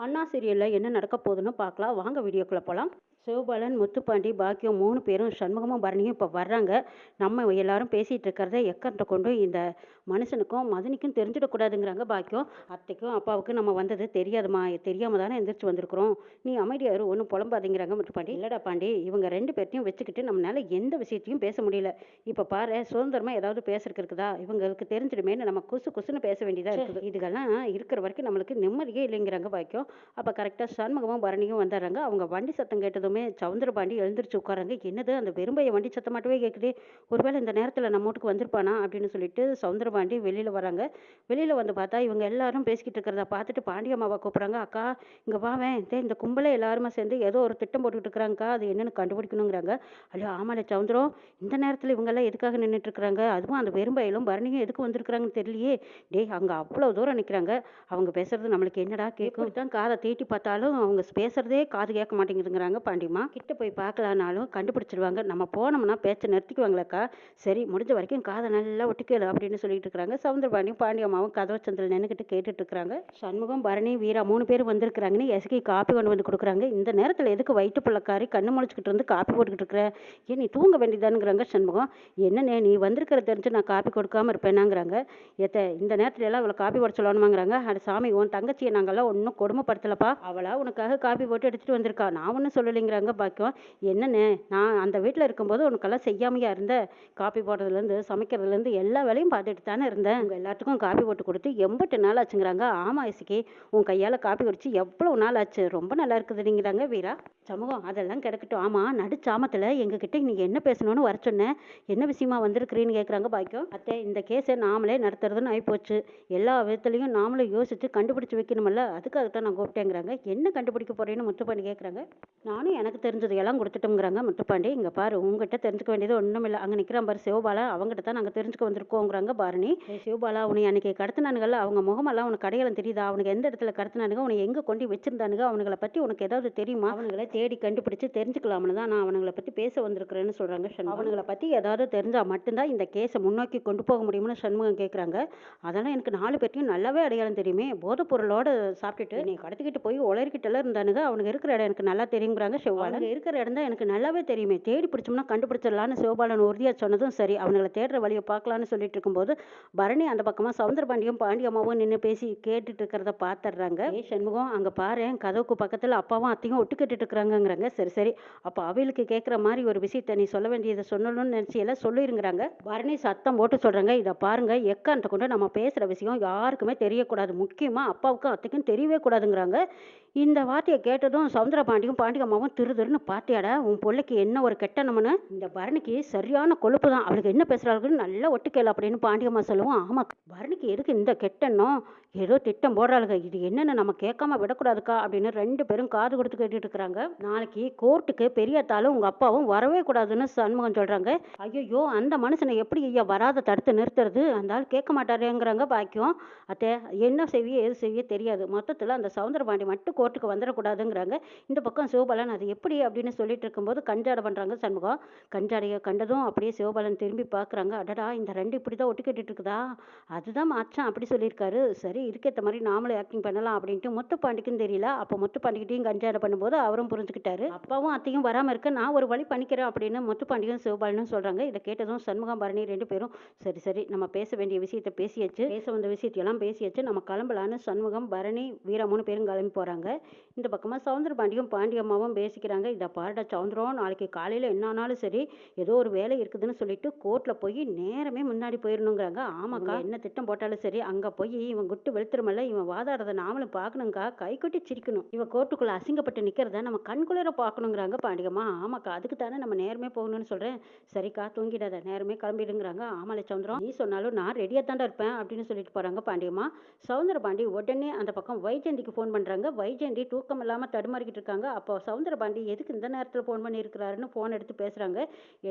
அண்ணா சீரியல்ல என்ன நடக்க போகுதுன்னு பார்க்கலாம். வாங்க வீடியோக்குள்ள போலாம். சிவபாலன், முத்துப்பாண்டி, பாக்கியம் 3 பேரும் சண்முகமும் பரணியும் இப்போ வர்றாங்க. நம்ம எல்லாரும் பேசிட்டு இருக்கிறத எக்கர்ட்ட கொண்டு இந்த மனுஷனுக்கும் மதனிக்கும் தெரிஞ்சிடக்கூடாதுங்கிறாங்க பாக்கியம். அத்தைக்கும் அப்பாவுக்கும் நம்ம வந்தது தெரியாதுமா, தெரியாம தானே எந்திரிச்சு வந்திருக்கிறோம். நீ அமைதியா இரு, ஒன்றும் புலம்பாதீங்கிறாங்க முத்துப்பாண்டி. இல்லடா பாண்டி, இவங்க 2 பேர்த்தையும் வச்சுக்கிட்டு நம்மளால எந்த விஷயத்தையும் பேச முடியல. இப்போ பாரு, சுதந்திரமா ஏதாவது பேசுறதுக்கு இருக்குதா? இவங்களுக்கு தெரிஞ்சிடுமேன்னு நம்ம குசு குசுன்னு பேச வேண்டியதா இருக்குது. இதுக்கெல்லாம் இருக்கிற வரைக்கும் நம்மளுக்கு நிம்மதியே இல்லைங்கிறாங்க பாக்கியம். அப்போ கரெக்டாக சண்முகமும் பரணியும் வந்துடுறாங்க. அவங்க வண்டி சத்தம் கேட்டதுமே சவுந்தரபாண்டி எழுந்திரிச்சு உட்காராங்க. என்னது அந்த வெறும்பைய வண்டி சத்தம் மட்டுமே கேட்குது, ஒருவேளை இந்த நேரத்தில் நம்ம வீட்டுக்கு வந்திருப்பானா அப்படின்னு சொல்லிட்டு சவுந்தரபாண்டி வெளியில் வராங்க. வெளியில் வந்து பார்த்தா இவங்க எல்லாரும் பேசிக்கிட்டு இருக்கிறத பார்த்துட்டு பாண்டியம்மாவை கூப்பிட்றாங்க. அக்கா இங்கே வாவேன், இந்த கும்பலே எல்லாருமே சேர்ந்து ஏதோ ஒரு திட்டம் போட்டுக்கிட்டு இருக்கிறாங்கக்கா, அது என்னன்னு கண்டுபிடிக்கணுங்கிறாங்க. ஐயோ ஆமாலே சவுந்தரம், இந்த நேரத்தில் இவங்கெல்லாம் எதுக்காக நின்றுட்டு இருக்கிறாங்க, அதுவும் அந்த வெறும்பையிலும் பரணியும் எதுக்கு வந்திருக்கிறாங்கன்னு தெரியலையே. டேய் அங்கே அவ்வளோ தூரம் நிற்கிறாங்க, அவங்க பேசுறது நம்மளுக்கு என்னடா கேட்கும், தான் காதை தீட்டி பார்த்தாலும் அவங்க பேசுறதே காது கேட்க மாட்டேங்குதுங்கிறாங்க பாண்டியம்மா. கிட்ட போய் பார்க்கலான்னாலும் கண்டுபிடிச்சிருவாங்க, நம்ம போனோம்னா பேச்சை நிறுத்திக்குவாங்களேக்கா, சரி முடிஞ்ச வரைக்கும் காதை நல்லா ஒட்டிக்கல அப்படின்னு சொல்லிட்டு இருக்கிறாங்க. சவுந்தரபாண்டியும் பாண்டியம்மாவும் கதவை சந்தில் நின்றுக்கிட்டு கேட்டுட்டு இருக்கிறாங்க. சண்முகம், பரணி, வீரா 3 பேர் வந்திருக்கிறாங்கன்னு எஸ்கி காப்பி கொண்டு வந்து கொடுக்குறாங்க. இந்த நேரத்தில் எதுக்கு வயிற்று பிள்ளைக்காரி கண்ணு முழிச்சுக்கிட்டு இருந்து காப்பி போட்டுக்கிட்டு இருக்கிற, ஏன் நீ தூங்க வேண்டியதானுங்கிறாங்க சண்முகம். என்னண்ணே நீ வந்திருக்கிற தெரிஞ்சு நான் காப்பி கொடுக்காம இருப்பேனாங்கிறாங்க. இந்த நேரத்துல எல்லாம் இவ்வளோ காப்பி போட சொல்லணுமாங்கிறாங்க. அது சாமி, உன் தங்கச்சியை நாங்கள்லாம் ஒன்றும் கொடுமைப்படுத்தலப்பா, அவளா உனக்காக காப்பி போட்டு எடுத்துகிட்டு வந்திருக்கா, நான் ஒன்றும் சொல்லலைங்கிறாங்க பாக்கியம். என்னண்ணே, நான் அந்த வீட்டில் இருக்கும்போது உனக்கெல்லாம் செய்யாமையா இருந்த, காப்பி போடுறதுலேருந்து சமைக்கிறதுலேருந்து எல்லா வேலையும் பார்த்துட்டு தானே இருந்தேன். உங்கள் எல்லாத்துக்கும் காப்பி போட்டு கொடுத்து 80 நாள் ஆச்சுங்கிறாங்க. ஆமாம் இசுக்கி, உன் கையால் காப்பி குடிச்சு எவ்வளோ நாள் ஆச்சு, ரொம்ப நல்லா இருக்குதுங்கிறாங்க வீரா. சமூகம் அதெல்லாம் கிடக்கட்டும். ஆமாம், நடுச்சாமத்தில் எங்ககிட்ட நீங்கள் என்ன பேசணும்னு வர சொன்னேன், என்ன விஷயமா வந்திருக்கிறீன்னு கேட்குறாங்க பாக்கியம். அத்தை, இந்த கேஸை நாமளே நடத்துறதுன்னு ஆகிப்போச்சு, எல்லா விதத்துலையும் நாமளும் யோசித்து கண்டுபிடிச்சி வைக்கணுமல்ல, அதுக்காகத்தான் நான் கூப்பிட்டேங்கிறாங்க. என்ன கண்டுபிடிக்க போறேன்னு முத்துப்பாண்டி கேட்குறாங்க. நானும் எனக்கு தெரிஞ்சதையெல்லாம் கொடுத்துட்டோங்கிறாங்க முத்துப்பாண்டி. இங்கே பாரு, உங்ககிட்ட தெரிஞ்சுக்க வேண்டியது ஒன்றும் இல்லை, அங்கே நிற்கிறான் பாரு சிவபாலா, அவங்ககிட்ட தான் நாங்கள் தெரிஞ்சுக்க வந்திருக்கோங்கிறாங்க பாரணி. சிவபாலா, உன்னை அன்னைக்கு கடத்தினானுங்கள்ல, அவங்க முகமெல்லாம் உனக்கு அடையாளம் தெரியுதா, அவனுக்கு எந்த இடத்துல கடத்தினானுங்க, உன்னை எங்கே கொண்டு வச்சிருந்தானுங்க, அவனுங்களை பற்றி உனக்கு ஏதாவது தெரியுமா, அவனுங்களை தேடி கண்டுபிடிச்சு தெரிஞ்சுக்கலாம்னு தான் நான் அவனுங்களை பற்றி பேச வந்திருக்கிறேன்னு சொல்கிறாங்க. அவனுங்களை பற்றி ஏதாவது தெரிஞ்சால் மட்டும்தான் இந்த கேஸை முன்னோக்கி கொண்டு போக முடியும்னு சண்முகம் கேட்குறாங்க. அதெல்லாம் எனக்கு 4 பேர்த்தையும் நல்லாவே அடையாளம் தெரியுமே, போதைப் பொருளோட சாப்பிட்டுட்டு நீ கடத்திக்கிட்டு போய் உளறிக்கிட்டெல்லாம் இருந்தானுங்க, அவனுக்கு இருக்கிற இடம் எனக்கு நல்லா தெரியுங்கிறாங்க சிவபாலன். இருக்கிற இடம் தான் எனக்கு நல்லாவே தெரியுமே, தேடி பிடிச்சோம்னா கண்டுபிடிச்சிடலான்னு சிவபாலன் உறுதியாக சொன்னதும் சரி, அவனுங்களை தேடுற வழியை பார்க்கலான்னு சொல்லிட்டு இருக்கும்போது பரணி அந்த பக்கமாக சவுந்தரபாண்டியும் பாண்டியம்மாவும் நின்று பேசி கேட்டுட்டு இருக்கிறத பார்த்துடுறாங்க. சண்முகம், அங்கே பாரு, கதவுக்கு பக்கத்தில் அப்பாவும் அத்தையும் ஒட்டு கேட்டுட்டு இருக்கிறாங்கிறாங்க. சரி சரி, அப்போ அவளுக்கு கேட்குற மாதிரி ஒரு விஷயத்தை நீ சொல்ல வேண்டியதை சொல்லணும்னு நினச்சியெல்லாம் சொல்லிருங்கிறாங்க. பரணி சத்தம் போட்டு சொல்கிறாங்க, இதை பாருங்க, எக்காரணத்தை கொண்டு நம்ம பேசுகிற விஷயம் யாருக்குமே தெரியக்கூடாது, முக்கியமாக அப்பாவுக்கும் அத்தைக்கும் தெரியவே கூடாதுங்கிறாங்க. இந்த வார்த்தையை கேட்டதும் சவுந்தரபாண்டியும் பாண்டியம்மாவும் திருன்னு பாத்தியாடா, உன் பிள்ளைக்கு என்ன ஒரு கெட்டனம்னு, இந்த பரணிக்கு சரியான கொழுப்பு தான், அவளுக்கு என்ன பேசுறாளுன்னு நல்லா ஒட்டுக்கேல அப்படின்னு பாண்டியம்மா சொல்லுவோம். ஆமா, பரணிக்கு எதுக்கு இந்த கெட்டெண்ணம், ஏதோ திட்டம் போடுறாளுங்க, இது என்னன்னு நம்ம கேட்காம விடக்கூடாதுக்கா அப்படின்னு 2 பேரும் காது கொடுத்து கேட்டுட்டு இருக்கிறாங்க. நாளைக்கு கோர்ட்டுக்கு பெரியத்தாலும் உங்க அப்பாவும் வரவே கூடாதுன்னு சண்முகம் சொல்றாங்க. ஐயோ, அந்த மனுஷனை எப்படி ஐயா வராத தடுத்து நிறுத்துறது, அந்த ஆள் கேட்க மாட்டாருங்கிறாங்க பாக்கியம். அத்தை, என்ன செய்வியே எது செய்வியே தெரியாது, மொத்தத்தில் அந்த சவுந்தரபாண்டி மட்டும் கோர்ட்டுக்கு வந்துடக்கூடாதுங்கிறாங்க. இந்த பக்கம் சிவபாலன் அது எப்படி அப்படின்னு சொல்லிட்டு இருக்கும்போது கஞ்சாடை பண்ணுறாங்க சண்முகம். கஞ்சாடையை கண்டதும் அப்படியே சிவபாலன் திரும்பி பார்க்குறாங்க. அடடா, இந்த 2 இப்படி தான் ஒட்டு கேட்டுட்டு இருக்குதா, அதுதான் மச்சான் அப்படி சொல்லியிருக்காரு, சரி இதுக்கேற்ற மாதிரி நாமளும் ஆக்டிங் பண்ணலாம் அப்படின்ட்டு முத்துப்பாண்டிக்கும் தெரியல. அப்போ முத்துப்பாண்டிக்கிட்டையும் கஞ்சாடை பண்ணும்போது அவரும் புரிஞ்சுக்கிட்டாரு, அப்பாவும் அத்தையும் வராமல் இருக்க நான் ஒரு வழி பண்ணிக்கிறேன் அப்படின்னு முத்துப்பாண்டியும் சிவபாலனும் சொல்கிறாங்க. இதை கேட்டதும் சண்முகம், பரணி 2 பேரும் சரி சரி, நம்ம பேச வேண்டிய விஷயத்தை பேசியாச்சு, பேச வந்த விஷயத்தையெல்லாம் பேசியாச்சு, நம்ம கிளம்பலான்னு சண்முகம், பரணி, வீரா 3 பேரும் கிளம்பி போகிறாங்க. இந்த பக்கமாக சவுந்தரபாண்டியும் பாண்டியம்மாவும் பேசிக்கிறாங்க. இதை பாருடா சவுந்தரம், நாளைக்கு காலையில் என்ன ஆனாலும் சரி, ஏதோ ஒரு வேலை இருக்குதுன்னு சொல்லிட்டு கோர்ட்டில் போய் நேரமே முன்னாடி போயிடணுங்கிறாங்க. ஆமாக்கா, என்ன திட்டம் போட்டாலும் சரி, அங்கே போய் இவன் குட்டு வெளுத்துருமல்ல, இவன் வாதாடுறதை நாமளும் பார்க்கணுங்க்கா, கை கொட்டி சிரிக்கணும், இவன் கோர்ட்டுக்குள்ளே அசிங்கப்பட்டு நிற்கிறத நம்ம கண்குளிர பார்க்கணுங்கிறாங்க பாண்டியம்மா. ஆமாக்கா, அதுக்கு தானே நம்ம நேரமே போகணும்னு சொல்கிறேன், சரிக்கா தூங்கிடாத, நேரமே கிளம்பிடுங்கிறாங்க. ஆமாலே சவுந்தரம், நீ சொன்னாலும் நான் ரெடியாக தாண்டா இருப்பேன் அப்படின்னு சொல்லிட்டு போகிறாங்க பாண்டியம்மா. சவுந்தரபாண்டி உடனே அந்த பக்கம் வைஜெயந்திக்கு ஃபோன் பண்ணுறாங்க. வைஜெயந்தி தூக்கம் இல்லாமல் தடுமாறிக்கிட்டு இருக்காங்க. அப்போ சவுந்தரபாண்டி எதுக்கு இந்த நேரத்தில் ஃபோன் பண்ணியிருக்கிறாருன்னு ஃபோன் எடுத்து பேசுகிறாங்க.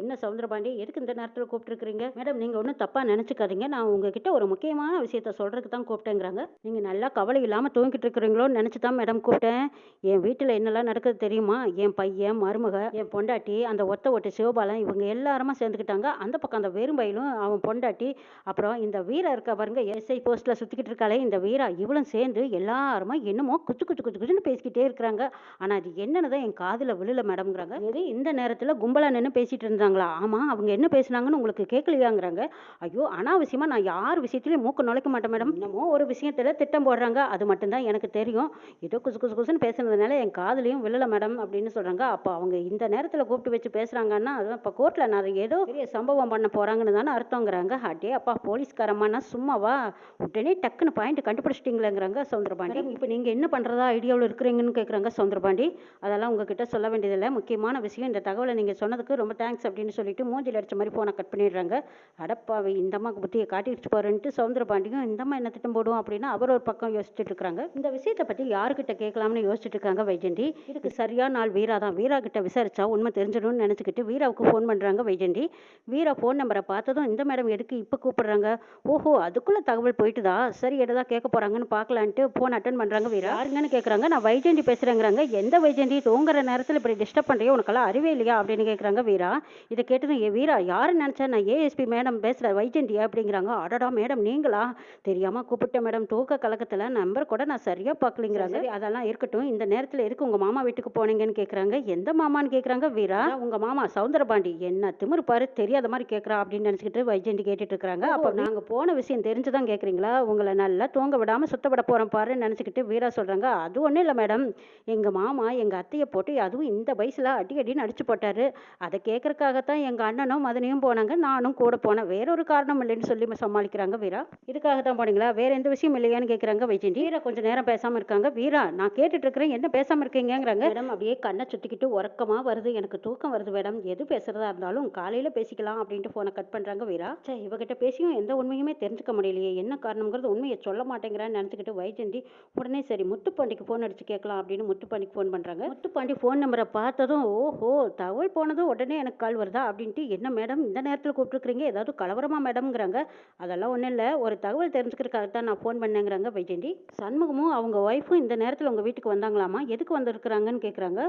என்ன சவுந்தரபாண்டி, எதுக்கு இந்த நேரத்தில் கூப்பிட்டுருக்கிறீங்க? மேடம், நீங்கள் ஒன்றும் தப்பாக நினச்சிக்காதீங்க, நான் உங்ககிட்ட ஒரு முக்கியமான விஷயத்த சொல்கிறதுக்கு தான் கூப்பிட்டேங்கிறாங்க அப்படிங்கிறாங்க. நீங்கள் நல்லா கவலை இல்லாமல் தூங்கிட்டு இருக்கிறீங்களோன்னு நினச்சி தான் மேடம் கூப்பிட்டேன். என் வீட்டில் என்னெல்லாம் நடக்குது தெரியுமா? என் பையன், மருமக, என் பொண்டாட்டி, அந்த ஒத்த ஓட்டு சிவபாலன் இவங்க எல்லாருமா சேர்ந்துக்கிட்டாங்க. அந்த பக்கம் அந்த வெறும்பயிலும் அவன் பொண்டாட்டி, அப்புறம் இந்த வீரா இருக்கா பாருங்க, எஸ்ஐ போஸ்ட்டில் சுற்றிக்கிட்டு இருக்காளே இந்த வீரா, இவளும் சேர்ந்து எல்லாருமா என்னமோ குச்சு குச்சு குச்சு குச்சுன்னு பேசிக்கிட்டே இருக்கிறாங்க. ஆனால் அது என்னன்னு தான் என் காதில் விழல மேடம்ங்கிறாங்க. எது இந்த நேரத்தில் கும்பலாக நின்று பேசிகிட்டு இருந்தாங்களா? ஆமாம், அவங்க என்ன பேசுனாங்கன்னு உங்களுக்கு கேட்கலையாங்கிறாங்க. ஐயோ, அனாவசியமாக நான் யார் விஷயத்துலையும் மூக்கு நுழைக்க மாட்டேன் மேடம். இன்னமும் ஒரு விஷயத்தில் திட்டம் போடுறாங்க, அது மட்டும்தான் எனக்கு தெரியும். ஏதோ குசு குசு குசுன்னு பேசுனதுனால என் காதுலையும் விழல மேடம் அப்படின்னு சொல்கிறாங்க. அப்போ அவங்க இந்த நேரத்தில் கூப்பிட்டு வச்சு பேசுகிறாங்கன்னா அது இப்போ கோர்ட்டில் நான் ஏதோ பெரிய சம்பவம் பண்ண போகிறாங்கன்னு தானே அர்த்தங்கிறாங்க. அடே அப்பா, போலீஸ்காரம்மானா சும்மாவா? உடனே டக்குன்னு பாயிண்ட் கண்டுபிடிச்சிட்டிங்களேங்கிறாங்க சவுந்தரபாண்டி. இப்போ நீங்கள் என்ன பண்ணுறதா ஐடியாவில் இருக்கிறீங்கன்னு கேட்குறாங்க சவுந்தரபாண்டி. அதெல்லாம் உங்ககிட்ட சொல்ல வேண்டியதில்லை, முக்கியமான விஷயம், இந்த தகவலை நீங்கள் சொன்னதுக்கு ரொம்ப தேங்க்ஸ் அப்படின்னு சொல்லிட்டு மூஞ்சில் அடிச்ச மாதிரி ஃபோனை கட் பண்ணிடுறாங்க. அடப்பாவை, இந்த அம்மாவுக்கு புத்தியை காட்டிடுச்சு பாருன்ட்டு சவுந்தரபாண்டியும் இந்த அம்மா என்ன திட்டம் போடும் அப்படின்னு அவர் ஒரு பக்கம் யோசிச்சுட்டு இருக்காங்க. இந்த விஷயத்தை பற்றி யாருக்கிட்ட கேட்கலாம்னு யோசிச்சுட்டு இருக்காங்க வைஜெயந்தி. இதுக்கு சரியான நாள் வீரா தான். வீரா கிட்ட விசாரிச்சா உண்மை தெரிஞ்சிடும்னு நினச்சிக்கிட்டு வீராவுக்கு ஃபோன் பண்ணுறாங்க வைஜெயந்தி. வீரா ஃபோன் நம்பரை பார்த்ததும் இந்த மேடம் எதுக்கு இப்போ கூப்பிடுறாங்க? ஓஹோ, அதுக்குள்ளே தகவல் போயிட்டுதா? சரி, எதா கேட்க போகிறாங்கன்னு பார்க்கலான்ட்டு ஃபோன் அட்டன் பண்ணுறாங்க. வீரா யாருங்கன்னு கேட்குறாங்க. நான் வைஜெயந்தி பேசுகிறேங்கிறாங்க. எந்த வைஜெயந்தி? தூங்குற நேரத்தில் இப்படி டிஸ்டர்ப் பண்ணுறியோ, உனக்கெல்லாம் அறிவே இல்லையா அப்படின்னு கேட்குறாங்க வீரா. இதை கேட்டதும் வீரா, யாருன்னு நினச்சேன், நான் ஏஎஸ்பி மேடம் பேசுகிறேன் வைஜெயந்தியா அப்படிங்கிறாங்க. அடடா மேடம், நீங்களா? தெரியாமல் கூப்பிட்டேன் மேடம், தூக்க கலக்கத்தில் நம்பர் கூட நான் சரியாக பார்க்கலிங்கிறாங்க. அதெல்லாம் இருக்கட்டும், இந்த நேரத்தில் எதுக்கு உங்கள் மாமா வீட்டுக்கு போனீங்கன்னு கேட்குறாங்க. எந்த மாமான்னு கேட்குறாங்க வீரா. உங்கள் மாமா சவுந்தரபாண்டி. என்ன திமிரு பாரு, தெரியாத மாதிரி கேட்குறா அப்படின்னு நினச்சிக்கிட்டு வைஜெயந்தி கேட்டுட்டு இருக்கிறாங்க. அப்போ நாங்கள் போன விஷயம் தெரிஞ்சு தான் கேட்குறீங்களா? உங்களை நல்லா தூங்க விடாமல் சுத்தப்பட போகிறோம் பாருன்னு நினச்சிக்கிட்டு வீரா சொல்கிறாங்க. அது ஒன்றும் இல்லை மேடம், எங்கள் மாமா எங்கள் அத்தையை போட்டு அதுவும் இந்த வயசில் அடி அடின்னு அடிச்சு போட்டார். அதை கேட்கறதுக்காகத்தான் எங்கள் அண்ணனும் மதனையும் போனாங்க, நானும் கூட போனேன். வேறொரு காரணம் இல்லைன்னு சொல்லி சமாளிக்கிறாங்க வீரா. இதுக்காக தான் போனீங்களா? வேற எந்த விஷயம் இல்லையான்னு கேட்குறாங்க வைஜெயந்தி. வீரா கொஞ்சம் நேரம் பேசாமல் இருக்காங்க. வீரா, நான் கேட்டுட்டு இருக்கிறேன், என்ன பேசாமல் இருக்கீங்கிறாங்க. மேடம் அப்படியே கண்ணை சுற்றிக்கிட்டு உறக்கமாக வருது, எனக்கு தூக்கம் வருது மேடம், எது பேசுறதா இருந்தாலும் காலையில் பேசிக்கலாம் அப்படின்ட்டு ஃபோனை கட் பண்ணுறாங்க வீரா. சே, இவகிட்ட பேசியும் எந்த உண்மையுமே தெரிஞ்சுக்க முடியலையே, என்ன காரணங்கிறது உண்மையை சொல்ல மாட்டேங்கிறான்னு நினச்சிக்கிட்டு வைஜெயந்தி உடனே சரி முத்துப்பாண்டிக்கு ஃபோன் அடிச்சு கேட்கலாம் அப்படின்னு முத்துப்பாண்டிக்கு ஃபோன் பண்ணுறாங்க. முத்துப்பாண்டி ஃபோன் நம்பரை பார்த்ததும் ஓஹோ, தகவல் போனதும் உடனே எனக்கு கால் வருதா அப்படின்ட்டு, என்ன மேடம் இந்த நேரத்தில் கூப்பிட்டுருக்கிறீங்க, ஏதாவது கலவரமா மேடம்ங்கிறாங்க. அதெல்லாம் ஒன்றும் இல்லை, ஒரு தகவல் தெரிஞ்சுக்கிறதுக்காக தான் நான் ஃபோன் பண்ணேங்கிறாங்க வைஜெயந்தி. சண்முகமும் அவங்க ஒய்ஃபும் இந்த நேரத்தில் உங்கள் வீட்டுக்கு வந்தாங்களாமா, எதுக்கு வந்திருக்கிறாங்கன்னு கேட்குறாங்க.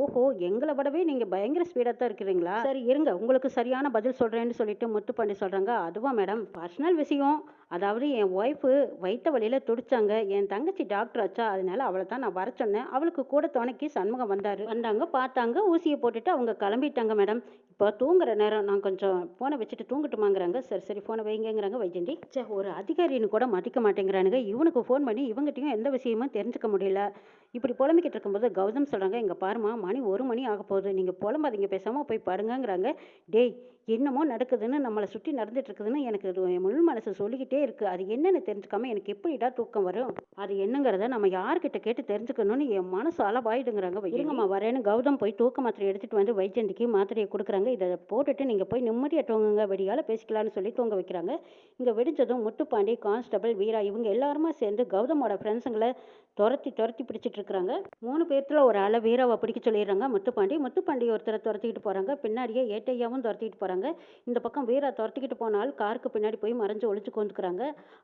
ஓஹோ, எங்களை விடவே நீங்கள் பயங்கர ஸ்பீடாக தான் இருக்கிறீங்களா? சரி இருங்க, உங்களுக்கு சரியான பதில் சொல்கிறேன்னு சொல்லிட்டு முத்துப்பாண்டி சொல்கிறாங்க. அதுவா மேடம், பர்சனல் விஷயம். அதாவது என் ஒய்ஃபு வயிற்று வலியில் துடிச்சாங்க, என் தங்கச்சி டாக்டர் ஆச்சா, அதனால அவளை தான் நான் வர சொன்னேன். அவளுக்கு கூட துணைக்கு சண்முகம் வந்தாங்க, பார்த்தாங்க, ஊசியை போட்டுட்டு அவங்க கிளம்பிட்டாங்க மேடம். இப்போ தூங்குற நேரம், நான் கொஞ்சம் ஃபோனை வச்சுட்டு தூங்கட்டுமாங்கிறாங்க. சரி சரி ஃபோனை வைங்கிறாங்க வைஜெயந்தி. சே, ஒரு அதிகாரின்னு கூட மதிக்க மாட்டேங்கிறானுங்க. இவனுக்கு ஃபோன் பண்ணி இவங்ககிட்டையும் எந்த விஷயமும் தெரிஞ்சுக்க முடியல. இப்படி புலம்பிக்கிட்டு இருக்கும்போது கௌதம் சொல்கிறாங்க, இங்கே பாருமா, மணி 1 மணி ஆக போகுது, நீங்கள் புலம்பாதீங்க, பேசாமல் போய் படுங்கங்கிறாங்க. டேய், என்னமோ நடக்குதுன்னு, நம்மளை சுற்றி நடந்துட்டு இருக்குதுன்னு எனக்கு என் முழு மனசு சொல்லிக்கிட்டே இருக்குது. அது என்னன்னு தெரிஞ்சுக்காம எனக்கு எப்படிடா தூக்கம் வரும்? அது என்னங்கிறத நம்ம யார்கிட்ட கேட்டு தெரிஞ்சுக்கணும்னு என் மனசு அளவாயிடுங்கிறாங்க. இருங்கம்மா வரேன்னு கௌதம் போய் தூக்க மாத்திரை எடுத்துகிட்டு வந்து வைஜெயந்திக்கு மாத்திரையை கொடுக்குறாங்க. இதை போட்டுட்டு நீங்கள் போய் நிம்மதியாக தூங்குங்க, வெடியால் பேசிக்கலான்னு சொல்லி தூங்க வைக்கிறாங்க. இங்கே வெடிச்சதும் முத்துப்பாண்டி, கான்ஸ்டபிள், வீரா இவங்க எல்லாருமா சேர்ந்து கௌதமோட ஃப்ரெண்ட்ஸுங்களை துரத்தி துரத்தி பிடிச்சிட்டு இருக்கிறாங்க. 3 பேர்த்துல ஒரு ஆளை வீராவை பிடிக்க சொல்லிடுறாங்க முத்துப்பாண்டி ஒருத்தரை துரத்திக்கிட்டு போகிறாங்க. பின்னாடியே ஏட்டையாவும் துரத்திக்கிட்டு போகிறாங்க. இந்த பக்கம் வீரா துரத்திக்கிட்டு போனால் காருக்கு பின்னாடி போய் மறைஞ்சு ஒளிச்சு கொண்டுக்கிறாங்க.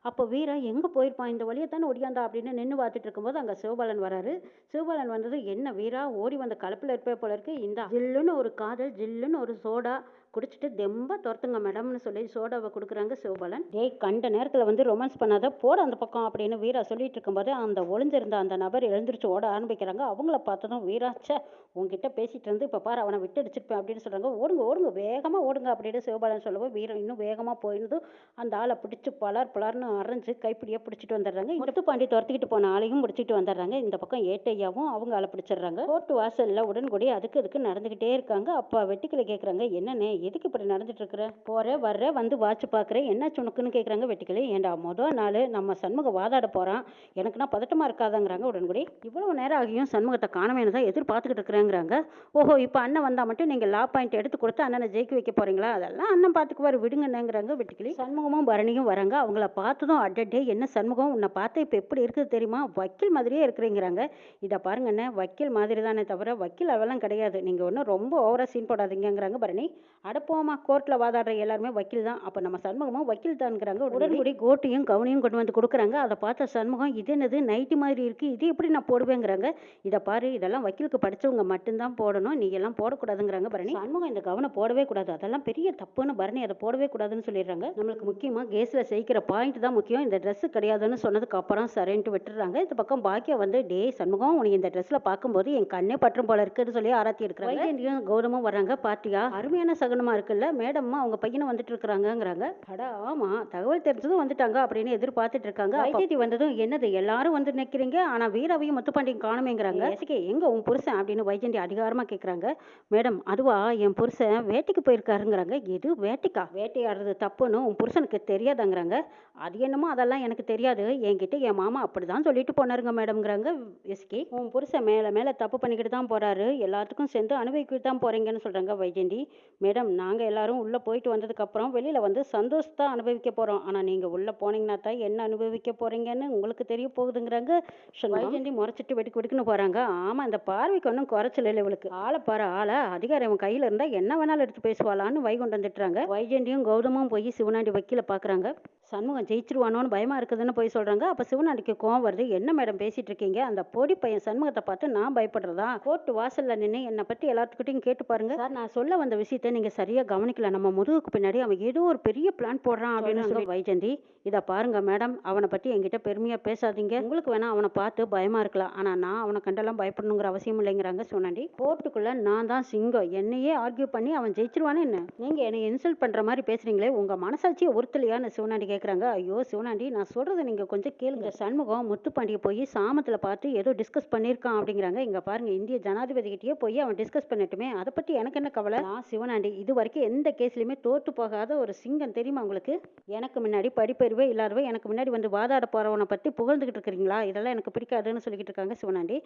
அப்போ வீரா எங்கே போயிருப்பான், இந்த வழியை தானே ஒடியாந்தா அப்படின்னு நின்று பார்த்துட்டு இருக்கும்போது அங்கே சிவபாலன் வராரு. சிவபாலன் வந்தது, என்ன வீரா ஓடி வந்த கலப்பில் இருப்பே போல இருக்கு, இந்த ஜில்லுன்னு ஒரு காதல், ஜில்லுன்னு ஒரு சோடா குடிச்சிட்டு தெம்பா துரத்துங்க மேடம்னு சொல்லி சோடாவை கொடுக்குறாங்க சிவபாலன். டேய், கண்ட நேரத்தில் வந்து ரொமான்ஸ் பண்ணாத, போட அந்த பக்கம் அப்படின்னு வீரா சொல்லிட்டு இருக்கும்போது அந்த ஒளிஞ்சிருந்த அந்த நபர் எழுந்திரிச்சு ஓட ஆரம்பிக்கிறாங்க. அவங்கள பார்த்ததும் வீரா, சே, உங்ககிட்ட பேசிட்டு இருந்து இப்போ பாரு அவனை விட்டு அடிச்சிருப்பேன் அப்படின்னு சொல்கிறாங்க. ஓடுங்க ஓடுங்க, வேகமாக ஓடுங்க அப்படின்னு சிவபாலன் சொல்லவும் வீரம் இன்னும் வேகமாக போயிருந்ததும் அந்த ஆளை பிடிச்சி பலர்னு அரைஞ்சு கைப்பிடியாக பிடிச்சிட்டு வந்துடுறாங்க. முத்துப்பாண்டி துரத்திக்கிட்டு போன ஆளையும் பிடிச்சிட்டு வந்துடுறாங்க. இந்த பக்கம் ஏட்டையாவும் அவங்க ஆளை பிடிச்சிடுறாங்க. கோர்ட்டு வாசலில் உடன்கூடி அதுக்கு நடந்துக்கிட்டே இருக்காங்க. அப்போ வெட்டிக்கிளை கேட்குறாங்க, என்னன்னு எதுக்கு இப்படி நடந்துட்டு இருக்கிற, போற வர்ற வந்து வாட்ச் பார்க்குறேன், என்ன சுணுக்குன்னு கேட்குறாங்க வெட்டிக்கிளை. ஏண்டா முதல் நாள் நம்ம சண்முகம் வாதாட போகிறான், எனக்குன்னா பதட்டமாக இருக்காதாங்கிறாங்க உடன்கூடி. இவ்வளோ நேரம் ஆகியும் சண்முகத்தை காணவேன்னு தான் எதிர்பார்த்துக்கிட்டு இருக்கிறேங்கிறாங்க. ஓஹோ, இப்போ அண்ணன் வந்தால் மட்டும் நீங்கள் லா பாயிண்ட் எடுத்து கொடுத்து அண்ணனை ஜெயிக்க வைக்க போகிறீங்களா? அதெல்லாம் அண்ணன் பார்த்துக்குவார், விடுங்கன்னுங்கிறாங்க வெட்டிக்கிளி. சண்முகமும் பரணியும் வராங்க. அவங்கள பார்த்ததும் அடடே, என்ன சண்முகம், உன்னை பார்த்தா இப்போ எப்படி இருக்குது தெரியுமா, வக்கீல் மாதிரியே இருக்கிறீங்கிறாங்க. இதை பாருங்கண்ணே, வக்கீல் மாதிரி தானே தவிர வக்கீல் அவெல்லாம் கிடையாது, நீங்கள் ஒன்றும் ரொம்ப ஓவராக சீன் போடாதீங்கிறாங்க பரணி. அடப்போமா கோர்ட்டில் வாதாடுற எல்லாருமே வக்கீல் தான், அப்போ நம்ம சண்முகமும் வக்கீல் தான்ங்கிறாங்க. உடனடி கோட்டையும் கவனையும் கொண்டு வந்து கொடுக்குறாங்க. அதை பார்த்த சண்முகம், இது என்னது நைட்டி மாதிரி இருக்குது, இது எப்படி நான் போடுவேங்கிறாங்க. இதை பாரு, இதெல்லாம் வக்கீலுக்கு படித்தவங்க மட்டும்தான் போடணும், நீ எல்லாம் போடக்கூடாதுங்கிறாங்க பரணி. சண்முகம் இந்த கவனை போடவே கூடாது, அதெல்லாம் பெரிய தப்புன்னு பரணி அதை போடவே கூடாதுன்னு சொல்லிடுறாங்க. நம்மளுக்கு முக்கியமாக கேஸில் செய்கிற பாயிண்ட் தான் முக்கியம், இந்த ட்ரெஸ்ஸு கிடையாதுன்னு சொன்னதுக்கு அப்புறம் சரின்ட்டு விட்டுறாங்க. இந்த பக்கம் பாக்கியா வந்து, டே சண்முகம், உனக்கு இந்த ட்ரெஸ்ஸில் பார்க்கும்போது என் கண்ணே பற்றும் போல இருக்குன்னு சொல்லி ஆராத்தி எடுக்கிறாங்க. வைஜெயந்தியும் கௌதமும் வர்றாங்க. பார்ட்டியா அருமையான சகுனமா இருக்குல்ல மேடம், அவங்க பையனை வந்துட்டு இருக்கிறாங்கிறாங்க. அடா ஆமா, தகவல் தெரிஞ்சதும் வந்துட்டாங்க அப்படின்னு எதிர்பார்த்துட்டு இருக்காங்க. வைஜெயந்தி வந்ததும், என்னது எல்லாரும் வந்து நிற்கிறீங்க, ஆனா வீராவையும் முத்துப்பாண்டியும் காணுமேங்கிறாங்க. எங்க உன் புருஷன் அப்படின்னு வைஜெயந்தி அதிகாரமா கேட்குறாங்க. மேடம் அதுவா, என் புருஷன் வேட்டைக்கு போயிருக்காருங்கிறாங்க. எது வேட்டைக்கா? வேட்டையாடுறது தப்புன்னு உன் புருஷனுக்கு தெரியாதாங்கிறாங்க. அது என்னமோ அதெல்லாம் எனக்கு தெரியாது, என்கிட்ட என் மாமா அப்படிதான் சொல்லிட்டு போனாருங்க மேடம்ங்கிறாங்க. எஸ்கே, உன் புருஷன் மேலே மேலே தப்பு பண்ணிக்கிட்டு தான் போறாரு, எல்லாத்துக்கும் சேர்ந்து அனுபவிக்கிட்டு தான் போறீங்கன்னு சொல்றாங்க வைஜெயந்தி. மேடம் நாங்கள் எல்லாரும் உள்ளே போயிட்டு வந்ததுக்கப்புறம் வெளியில் வந்து சந்தோஷத்தை அனுபவிக்க போகிறோம், ஆனால் நீங்கள் உள்ளே போனீங்கன்னா தான் என்ன அனுபவிக்க போகிறீங்கன்னு உங்களுக்கு தெரிய போகுதுங்கிறாங்க. வைஜெயந்தி முறைச்சிட்டு வெடிக்கு வெடிக்குன்னு போகிறாங்க. ஆமாம், இந்த பார்வைக்கு ஒன்றும் குறைச்சல் இல்லை இவளுக்கு, ஆளை பாரு ஆளை, அதிகாரம் அவன் கையில் இருந்தால் என்ன வேணாலும் எடுத்து பேசுவாளான்னு வைகுண்டம் திட்டுறாங்க. வைஜெயந்தியும் கௌதமும் போய் சிவனாண்டி வக்கீல பார்க்குறாங்க. சண்முகம் ஜெயிச்சிருவானோன்னு பயமா இருக்குதுன்னு போய் சொல்றாங்க. அப்போ சிவனாண்டிக்கு கோவம் வருது. என்ன மேடம் பேசிட்டு இருக்கீங்க, அந்த பொடி பையன் சண்முகத்தை பார்த்து நான் பயப்படுறதா? கோர்ட்டு வாசல்ல நின்று என்னை பற்றி எல்லாத்துக்கிட்டையும் கேட்டு பாருங்க சார், நான் சொல்ல வந்த விஷயத்த நீங்க சரியா கவனிக்கல, நம்ம முதுகுக்கு பின்னாடி அவன் ஏதோ ஒரு பெரிய பிளான் போடுறான் அப்படின்னு சொல்லி. வைஜெயந்தி, இதை பாருங்க மேடம், அவனை பற்றி என்கிட்ட பெருமையா பேசாதீங்க, உங்களுக்கு வேணா அவனை பார்த்து பயமா இருக்கலாம், ஆனா நான் அவனை கண்டெல்லாம் பயப்படணுங்கிற அவசியம் இல்லைங்கிறாங்க சிவனாண்டி. கோர்ட்டுக்குள்ள நான் தான் சிங்கம், என்னையே ஆர்கியூ பண்ணி அவன் ஜெயிச்சிருவானு என்ன, நீங்க என்னை இன்சல்ட் பண்ற மாதிரி பேசுறீங்களே, உங்க மனசாட்சியை உறுத்தலையான்னு சிவனாண்டி கேட்குறாங்க. ஐயோ சிவனாண்டி, நான் சொல்றதை நீங்க கொஞ்சம் கேளுங்க. சண்முகம் முத்துப்பாண்டியை போய் சாமத்துல பார்த்து ஏதோ டிஸ்கஸ் பண்ணியிருக்கான் அப்படிங்கிறாங்க. இங்க பாருங்க, இந்திய ஜனாதிபதி கிட்டயே போய் அவன் டிஸ்கஸ் பண்ணட்டுமே, அதை பற்றி எனக்கு என்ன கவலை. நான் சிவனாண்டி இது வரைக்கும் எந்த கேஸ்லயுமே தோத்து போகாத ஒரு சிங்கம், தெரியுமா உங்களுக்கு? எனக்கு முன்னாடி படிப்பறிவே இல்லாதவ எனக்கு முன்னாடி வந்து வாதாட போறவனை பத்தி புகழ்ந்துகிட்டு இருக்கிறீங்களா, இதெல்லாம் எனக்கு பிடிக்காதுன்னு சொல்லிக்கிட்டு இருக்காங்க சிவனாண்டி.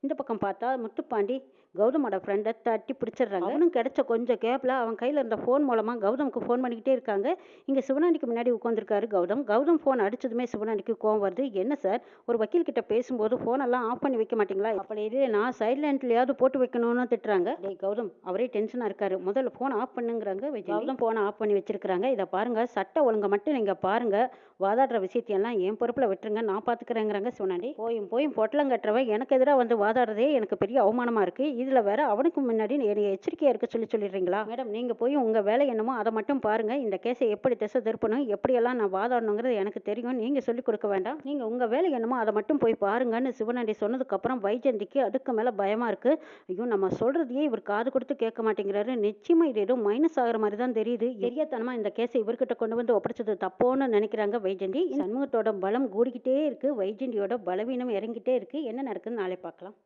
இந்த பக்கம் பார்த்தா முத்துப்பாண்டி கௌதமோட ஃப்ரெண்டை தட்டி பிடிச்சிடுறாங்க. அவனும் கிடைச்ச கொஞ்சம் கேப்ல அவன் கையில இருந்த ஃபோன் மூலமா கௌதமுக்கு ஃபோன் பண்ணிக்கிட்டே இருக்காங்க. இங்க சிவனாண்டிக்கு முன்னாடி உட்காந்துருக்காரு கௌதம். கௌதம் ஃபோன் அடிச்சதுமே சிவனாண்டிக்கு கோவம் வருது. என்ன சார், ஒரு வக்கீல் கிட்ட பேசும்போது ஃபோனெல்லாம் ஆஃப் பண்ணி வைக்க மாட்டீங்களா, அப்படி இல்லைனா சைலண்ட்லயாவது போட்டு வைக்கணும்னு திட்டுறாங்க. டேய் கௌதம், அவரே டென்ஷனா இருக்காரு, முதல்ல ஃபோன் ஆஃப் பண்ணுங்கிறாங்க. கௌதம் ஃபோனை ஆஃப் பண்ணி வச்சிருக்காங்க. இதை பாருங்க, சட்ட ஒழுங்கை மட்டும் நீங்க பாருங்க, வாதாடுற விஷயத்தையெல்லாம் என் பொறுப்பில் விட்டுருங்க, நான் பார்த்துக்கிறேங்கிறாங்க சிவனாண்டி. போயும் பொட்டலம் கட்டுறவன் எனக்கு எதிராக வந்து வாதாடுறதே எனக்கு பெரிய அவமானமா இருக்கு, இதில் வேற அவனுக்கு முன்னாடி என்னை எச்சரிக்கையாக இருக்க சொல்லிடுறீங்களா? மேடம் நீங்கள் போய் உங்கள் வேலை என்னமோ அதை மட்டும் பாருங்க, இந்த கேஸை எப்படி திசை திருப்பணும், எப்படியெல்லாம் நான் வாதாடணுங்கிறது எனக்கு தெரியும், நீங்கள் சொல்லிக் கொடுக்க வேண்டாம், நீங்கள் உங்கள் வேலை என்னமோ அதை மட்டும் போய் பாருங்கன்னு சிவனாண்டி சொன்னதுக்கப்புறம் வைஜெயந்திக்கு அதுக்கு மேலே பயமாக இருக்கு. ஐயோ, நம்ம சொல்கிறதையே இவர் காது கொடுத்து கேட்க மாட்டேங்கிறாரு, நிச்சயமாக இது ஏதோ மைனஸ் ஆகிற மாதிரி தான் தெரியுது, தெரியாதனமாக இந்த கேஸை இவர்கிட்ட கொண்டு வந்து ஒப்படைச்சது தப்போன்னு நினைக்கிறாங்க வைஜெயந்தி. சண்முகத்தோட பலம் கூடிக்கிட்டே இருக்கு, வைஜெயந்தியோட பலவீனம் இறங்கிட்டே இருக்கு. என்ன நடக்குதுன்னு நாளை பார்க்கலாம்.